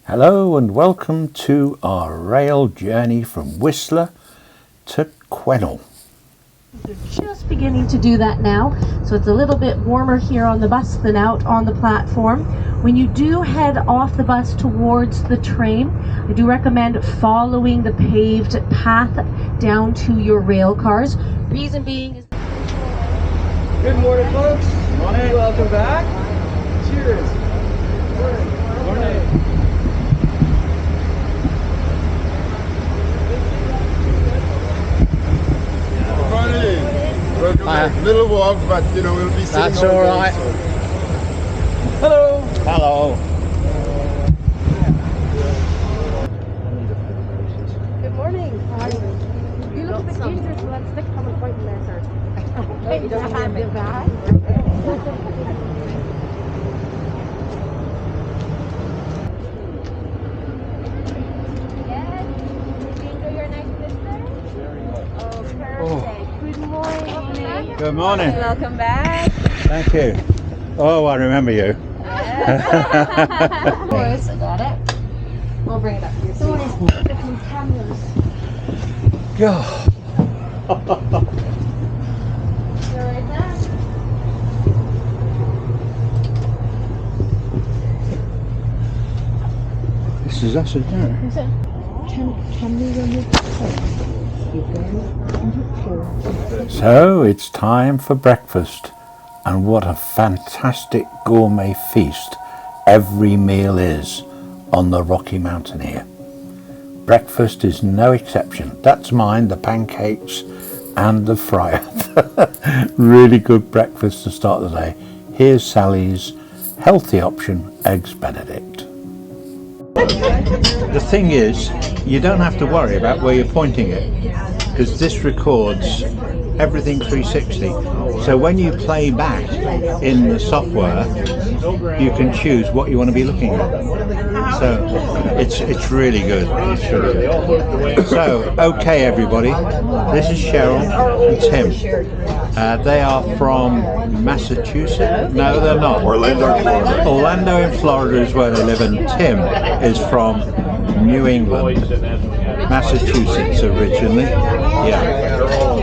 Hello and welcome to our rail journey from Whistler to Quesnel. They're just beginning to do that now, so it's a little bit warmer here on the bus than out on the platform. When you do head off the bus towards the train, I do recommend following the paved path down to your rail cars. Reason being is... Good morning, folks. Morning. Welcome back. Cheers. Morning. Morning. Welcome back. Little walk, but you know we'll be sitting. That's all right. So. Hello. Hello. Good morning. How are you? You look a bit ginger, so let's stick on the point later. Hey, you don't have it back. Good morning. Welcome back. Thank you. Oh, I remember you. Of course, I got it. We'll bring it up here. So God. This is us, isn't it? So it's time for breakfast, and what a fantastic gourmet feast every meal is on the Rocky Mountaineer. Breakfast is no exception. That's mine, the pancakes and the fryer. Really good breakfast to start the day. Here's Sally's healthy option, Eggs Benedict. The thing is, you don't have to worry about where you're pointing it, because this records everything 360. So when you play back in the software, you can choose what you want to be looking at. So it's really good. It's really good. So, okay everybody, this is Cheryl and Tim. They are from Massachusetts. No, they're not. Orlando, Florida. Orlando in Florida is where they live, and Tim is from New England, Massachusetts originally. Yeah.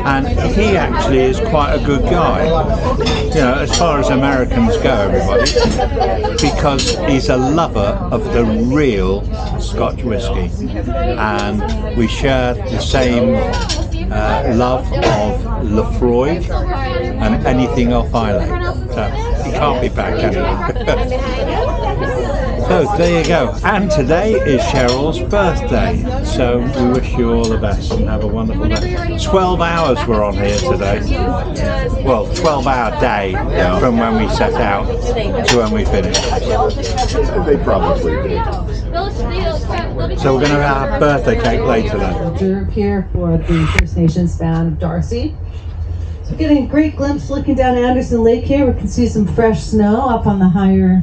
And he actually is quite a good guy, you know, as far as Americans go, everybody, because he's a lover of the real Scotch whisky, and we share the same love of Lefroy and anything off Island. So he can't be back, can he? So there you go. And today is Cheryl's birthday, so we wish you all the best and have a wonderful day. 12 hours we're on here today. Well, 12-hour day from when we set out to when we finish. They probably did. So we're going to have birthday cake later then. Reserve here for the First Nations band of Darcy. So we're getting a great glimpse looking down Anderson Lake here. We can see some fresh snow up on the higher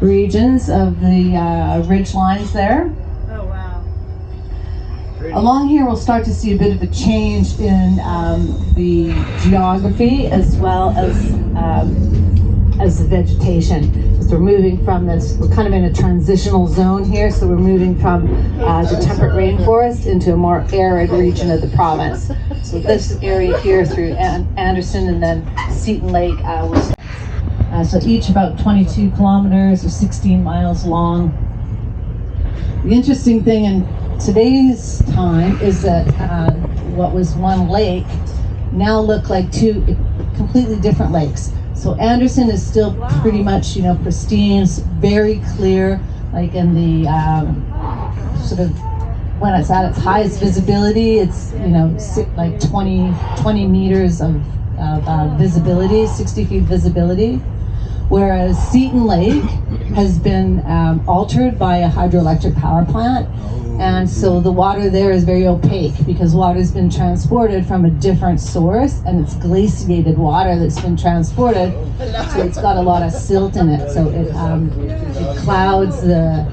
regions of the ridge lines there. Oh wow. Along here we'll start to see a bit of a change in the geography as well as the vegetation. So we're moving from this, we're kind of in a transitional zone here, so we're moving from the temperate rainforest into a more arid region of the province. So this area here through Anderson and then Seton Lake was so each about 22 kilometers or 16 miles long. The interesting thing in today's time is that what was one lake now look like two completely different lakes. So Anderson is still pretty much, you know, pristine, very clear, like in the sort of when it's at its highest visibility, it's, you know, like 20 meters of visibility, 60 feet visibility. Whereas Seton Lake has been altered by a hydroelectric power plant, and so the water there is very opaque because water has been transported from a different source, and it's glaciated water that's been transported, so it's got a lot of silt in it, so it clouds the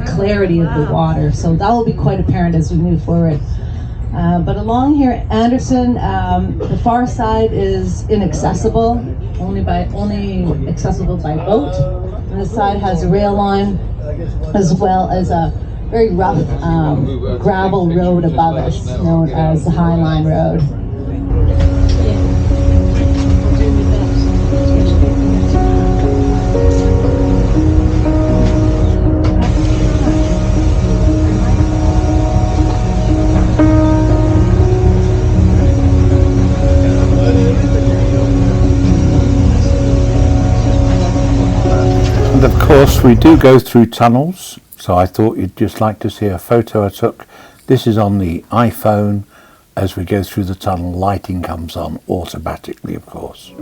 clarity of the water. So that will be quite apparent as we move forward. But along here, Anderson, the far side is inaccessible, only accessible by boat. And this side has a rail line as well as a very rough gravel road above us known as the High Line Road. And of course we do go through tunnels, so I thought you'd just like to see a photo I took. This is on the iPhone. As we go through the tunnel, lighting comes on automatically, of course.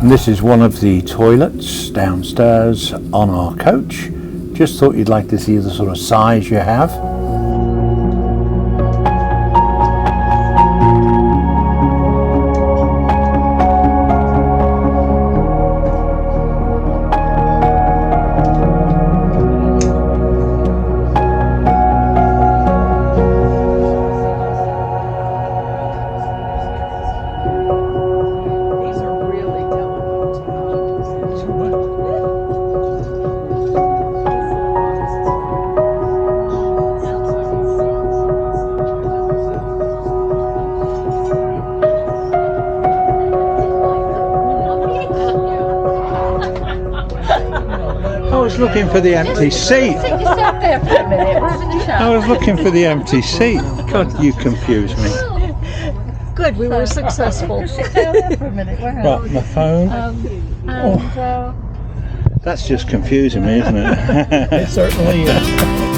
And this is one of the toilets downstairs on our coach. Just thought you'd like to see the sort of size you have. I was looking for the empty seat. You sat there for a minute. We're having a chat. I was looking for the empty seat. God, you confuse me. Good, we were successful. Sit down there for a minute. Where are Right, my phone. That's just confusing me, isn't it? It certainly is.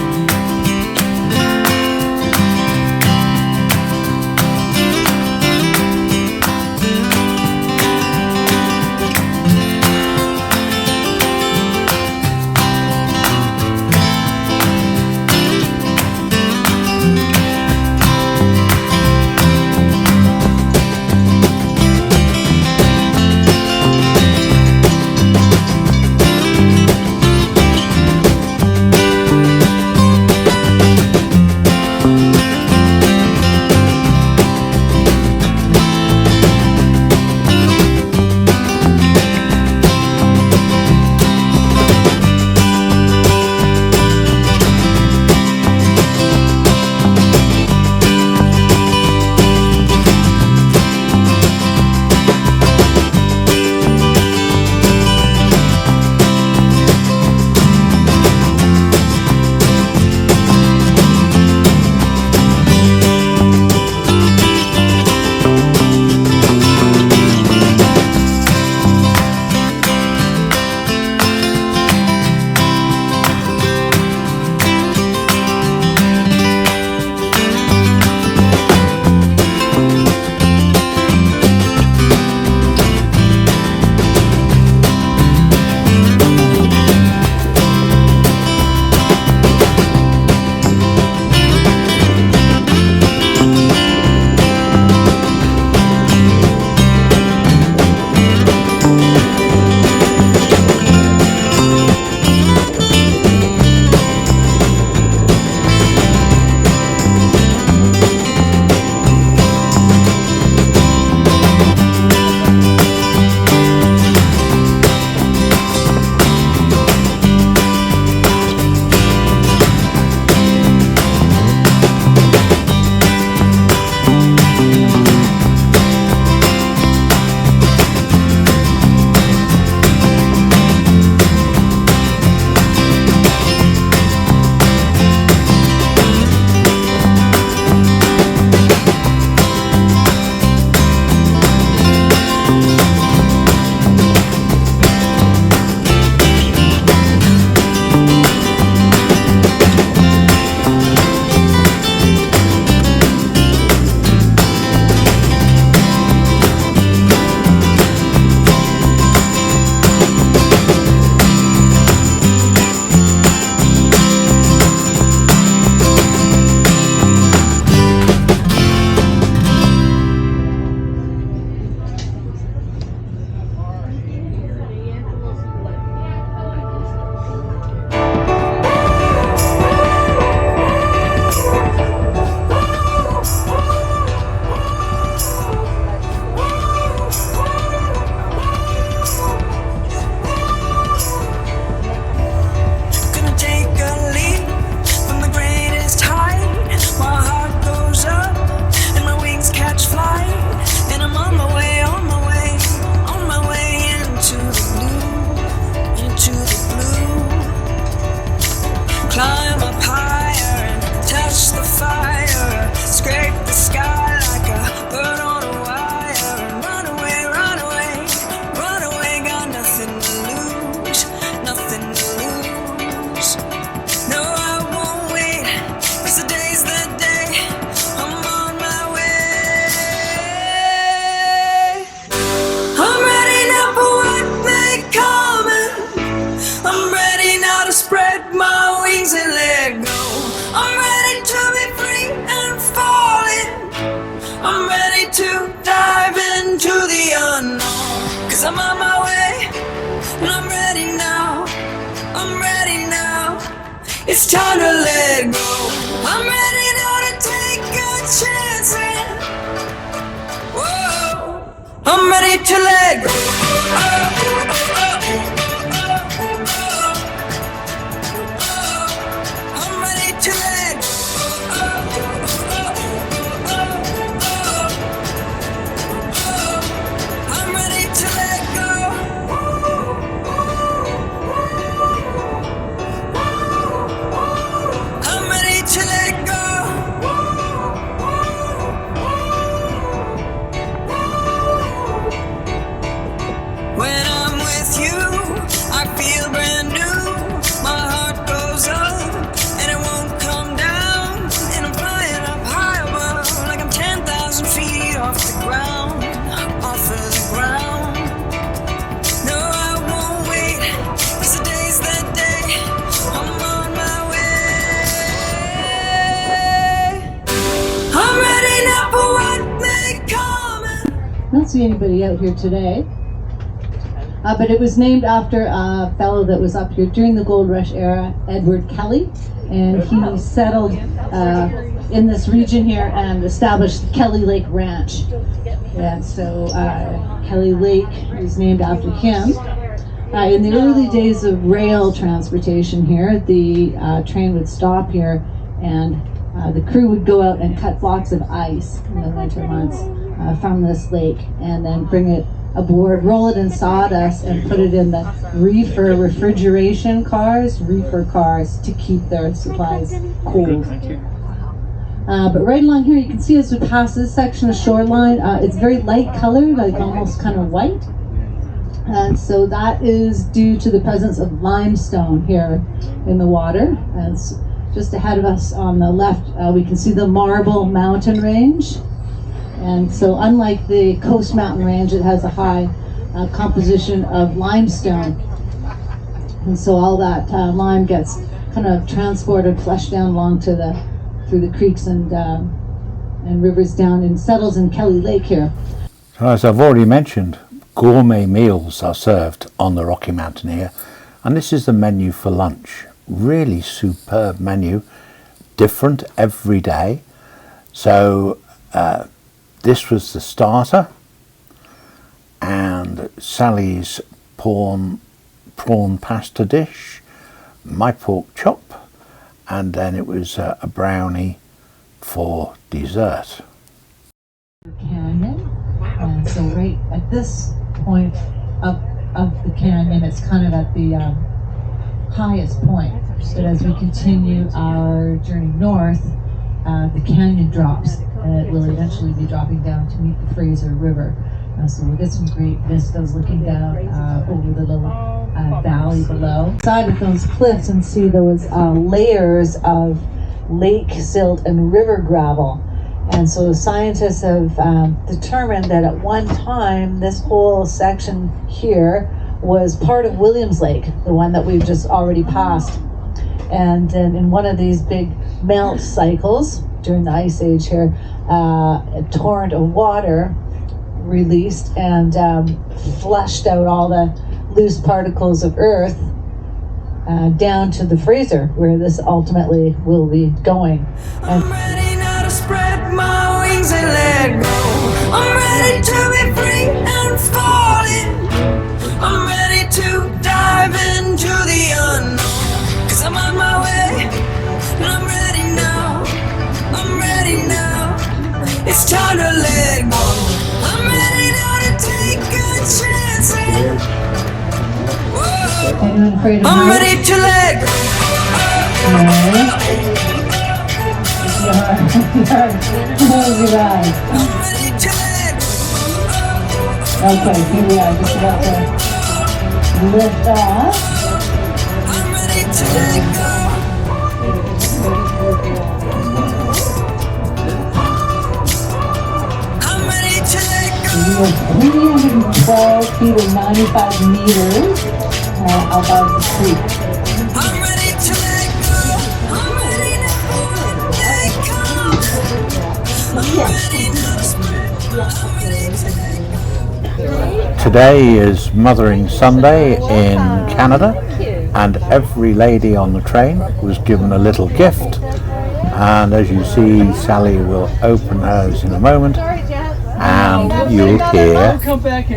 It's time to let go. I'm ready now to take a chance. Whoa, I'm ready to let go. I'm ready to let go. I'm ready to let go. I'm ready to let go. When I'm with you, I feel brand new. My heart goes up and it won't come down. And I'm flying up high above, like I'm 10,000 feet off the ground, off of the ground. No, I won't wait, 'cause today's that day. I'm on my way. I'm ready now for what may come. I don't see anybody out here today. But it was named after a fellow that was up here during the gold rush era, Edward Kelly, and he settled in this region here and established Kelly Lake Ranch. And so Kelly Lake is named after him. In the early days of rail transportation here, the train would stop here and the crew would go out and cut blocks of ice in the winter months from this lake and then bring it aboard, roll it in sawdust, and put it in the refrigeration cars, reefer cars, to keep their supplies cold. But right along here, you can see as we pass this section of shoreline, it's very light colored, like almost kind of white. And so that is due to the presence of limestone here in the water. And just ahead of us on the left, we can see the Marble Mountain Range. And so unlike the Coast Mountain Range, it has a high composition of limestone. And so all that lime gets kind of transported, flushed down along to through the creeks and rivers down and settles in Kelly Lake here. So as I've already mentioned, gourmet meals are served on the Rocky Mountaineer, and this is the menu for lunch. Really superb menu, different every day. So this was the starter, and Sally's prawn pasta dish, my pork chop, and then it was a brownie for dessert. Canyon, and so right at this point of the canyon, it's kind of at the highest point. But as we continue our journey north, the canyon drops, and it will eventually be dropping down to meet the Fraser River. So we'll get some great vistas looking down over the little valley below. Side of those cliffs and see those layers of lake silt and river gravel. And so scientists have determined that at one time this whole section here was part of Williams Lake, the one that we've just already passed. And then in one of these big melt cycles during the Ice Age here, a torrent of water released and flushed out all the loose particles of earth down to the Fraser, where this ultimately will be going. And I'm ready now to spread my wings and let go. I'm ready to be free and falling. I'm ready to dive into the unknown, 'cause I'm on my way, and I'm ready now. I'm ready now. It's time to let go. I'm ready now to take a chance. Whoa. anyone afraid of I'm heights? ready to let go. Close your eyes. I'm ready to let go. Okay, here we are, just about to lift off. I'm ready to let go. I'm ready to let go. We are 312 feet or 95 meters above the creek. I'm ready to let go. I'm ready now. Let go. I'm ready now to spread. I'm ready to let go. Today is Mothering Sunday in Canada, and every lady on the train was given a little gift, and as you see, Sally will open hers in a moment and you'll hear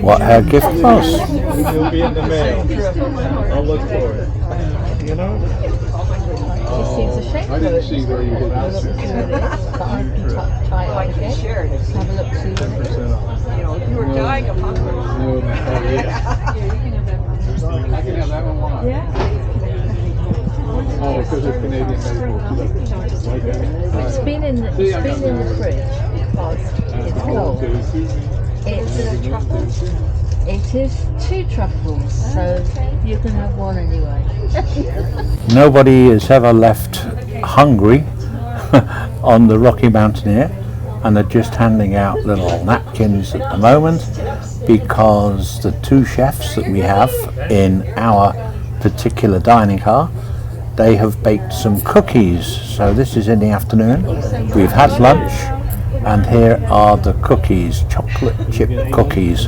what her gift was. It'll be in the mail. I'll look for it. You know? It seems a shame. I didn't see where you did Have a look, that. see what it is. But I can try it on again. Have a look, see what it is. You were dying of hunger. I can have that one. Oh, because it's Canadian maple. Like that. It's been in the fridge because it's cold. It is 2 truffles, so you can have one anyway. Nobody is ever left hungry on the Rocky Mountaineer, and they're just handing out little napkins at the moment because the 2 chefs that we have in our particular dining car, they have baked some cookies. So this is in the afternoon. We've had lunch, and here are the cookies, chocolate chip cookies,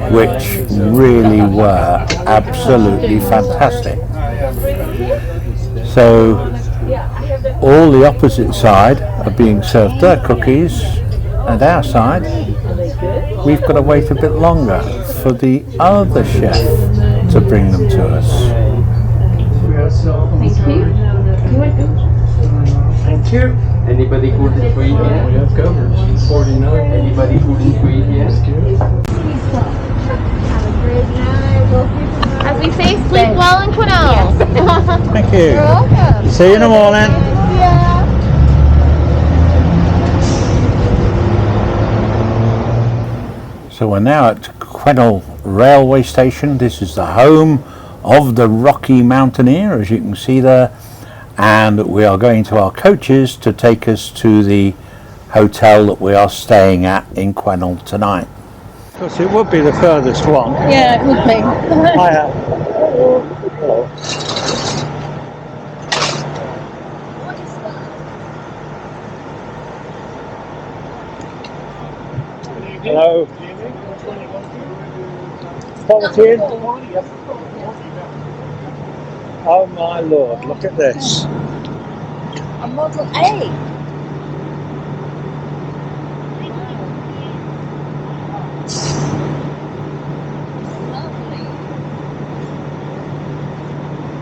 which really were absolutely fantastic. So all the opposite side are being served their cookies, and our side we've got to wait a bit longer for the other chef to bring them to us. Thank you. Thank you. Anybody gluten-free We here? have covered. 49. Anybody gluten-free here? As we say, sleep well in Quesnel. Thank you. You're welcome. See you in the morning. Yeah. So we're now at Quesnel railway station. This is the home of the Rocky Mountaineer, as you can see there, and we are going to our coaches to take us to the hotel that we are staying at in Quesnel tonight. Because it would be the furthest one. Yeah, it would be. Hiya. Hello. Quality in? Oh my lord, look at this. A Model A.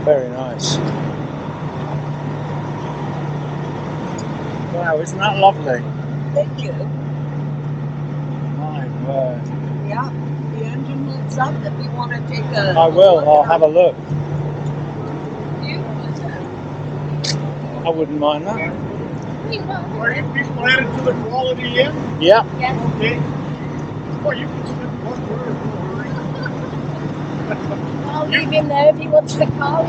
Very nice. Wow, isn't that lovely? Thank you. My word. Yeah, the engine lights up if you want to take a... I will, I'll have a look. I wouldn't mind that. Are you people added to the Quality Inn? Yeah. Okay. Well, you can spend one word. I'll leave him there if he wants the car.